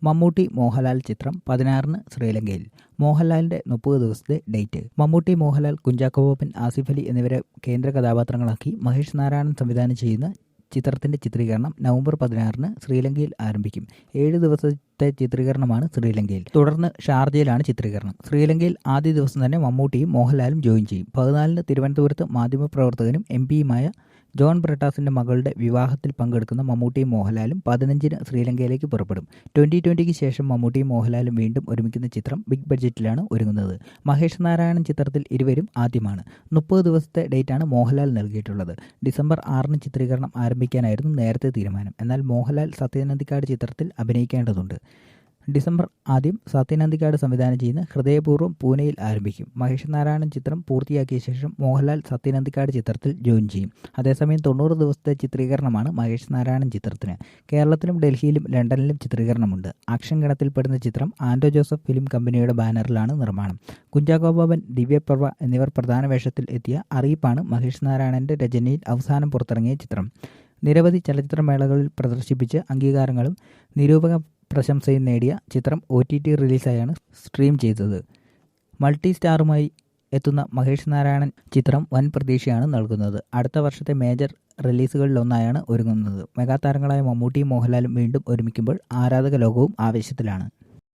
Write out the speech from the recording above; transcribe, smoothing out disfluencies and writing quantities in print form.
മമ്മൂട്ടി മോഹൻലാൽ ചിത്രം 16-ന് ശ്രീലങ്കയിൽ. മോഹൻലാലിന്റെ 30 ദിവസത്തെ ഡേറ്റ്. മമ്മൂട്ടി, മോഹൻലാൽ, കുഞ്ചാക്കോ ബോബൻ, ആസിഫ് അലി എന്നിവരെ കേന്ദ്ര കഥാപാത്രങ്ങളാക്കി മഹേഷ് നാരായണൻ സംവിധാനം ചെയ്യുന്ന ചിത്രത്തിന്റെ ചിത്രീകരണം നവംബർ 16-ന് ശ്രീലങ്കയിൽ ആരംഭിക്കും. 7 ദിവസത്തെ ചിത്രീകരണമാണ് ശ്രീലങ്കയിൽ. തുടർന്ന് ഷാർജയിലാണ് ചിത്രീകരണം. ശ്രീലങ്കയിൽ ആദ്യ ദിവസം തന്നെ മമ്മൂട്ടിയും മോഹൻലാലും ജോയിൻ ചെയ്യും. 14-ന് തിരുവനന്തപുരത്ത് മാധ്യമപ്രവർത്തകനും MP-യുമായ ജോൺ ബ്രിട്ടാസിന്റെ മകളുടെ വിവാഹത്തിൽ പങ്കെടുക്കുന്ന മമ്മൂട്ടിയും മോഹൻലാലും 15-ന് ശ്രീലങ്കയിലേക്ക് പുറപ്പെടും. 2020-ക്ക് ശേഷം മമ്മൂട്ടിയും മോഹൻലാലും വീണ്ടും ഒരുമിക്കുന്ന ചിത്രം ബിഗ് ബഡ്ജറ്റിലാണ് ഒരുങ്ങുന്നത്. മഹേഷ് നാരായണൻ ചിത്രത്തിൽ ഇരുവരും ആദ്യമാണ്. 30 ദിവസത്തെ ഡേറ്റാണ് മോഹൻലാൽ നൽകിയിട്ടുള്ളത്. ഡിസംബർ 6-ന് ചിത്രീകരണം ആരംഭിക്കാനായിരുന്നു നേരത്തെ തീരുമാനം. എന്നാൽ മോഹൻലാൽ സത്യനന്ദിക്കാട് ചിത്രത്തിൽ അഭിനയിക്കേണ്ടതുണ്ട്. ഡിസംബർ ആദ്യം സത്യനന്ദിക്കാട് സംവിധാനം ചെയ്യുന്ന ഹൃദയപൂർവ്വം പൂനെയിൽ ആരംഭിക്കും. മഹേഷ് നാരായണൻ ചിത്രം പൂർത്തിയാക്കിയ ശേഷം മോഹൻലാൽ സത്യനന്ദിക്കാട് ചിത്രത്തിൽ ജോയിൻ ചെയ്യും. അതേസമയം 90 ദിവസത്തെ ചിത്രീകരണമാണ് മഹേഷ് നാരായണൻ ചിത്രത്തിന്. കേരളത്തിലും ഡൽഹിയിലും ലണ്ടനിലും ചിത്രീകരണമുണ്ട്. ആക്ഷൻ ഗണത്തിൽപ്പെടുന്ന ചിത്രം ആൻഡോ ജോസഫ് ഫിലിം കമ്പനിയുടെ ബാനറിലാണ് നിർമ്മാണം. കുഞ്ചാക്കോ ബോബൻ, ദിവ്യപ്രഭ എന്നിവർ പ്രധാന വേഷത്തിൽ എത്തിയ അറിയിപ്പാണ് മഹേഷ് നാരായണന്റെ രചനയിൽ അവസാനം പുറത്തിറങ്ങിയ ചിത്രം. നിരവധി ചലച്ചിത്രമേളകളിൽ പ്രദർശിപ്പിച്ച് അംഗീകാരങ്ങളും നിരൂപക പ്രശംസയും നേടിയ ചിത്രം OTT റിലീസായാണ് സ്ട്രീം ചെയ്തത്. മൾട്ടി സ്റ്റാറുമായി എത്തുന്ന മഹേഷ് നാരായണൻ ചിത്രം വൻ പ്രതീക്ഷയാണ് നൽകുന്നത്. അടുത്ത വർഷത്തെ മേജർ റിലീസുകളിലൊന്നായാണ് ഒരുങ്ങുന്നത്. മെഗാതാരങ്ങളായ മമ്മൂട്ടിയും മോഹൻലാലും വീണ്ടും ഒരുമിക്കുമ്പോൾ ആരാധക ലോകവും ആവേശത്തിലാണ്.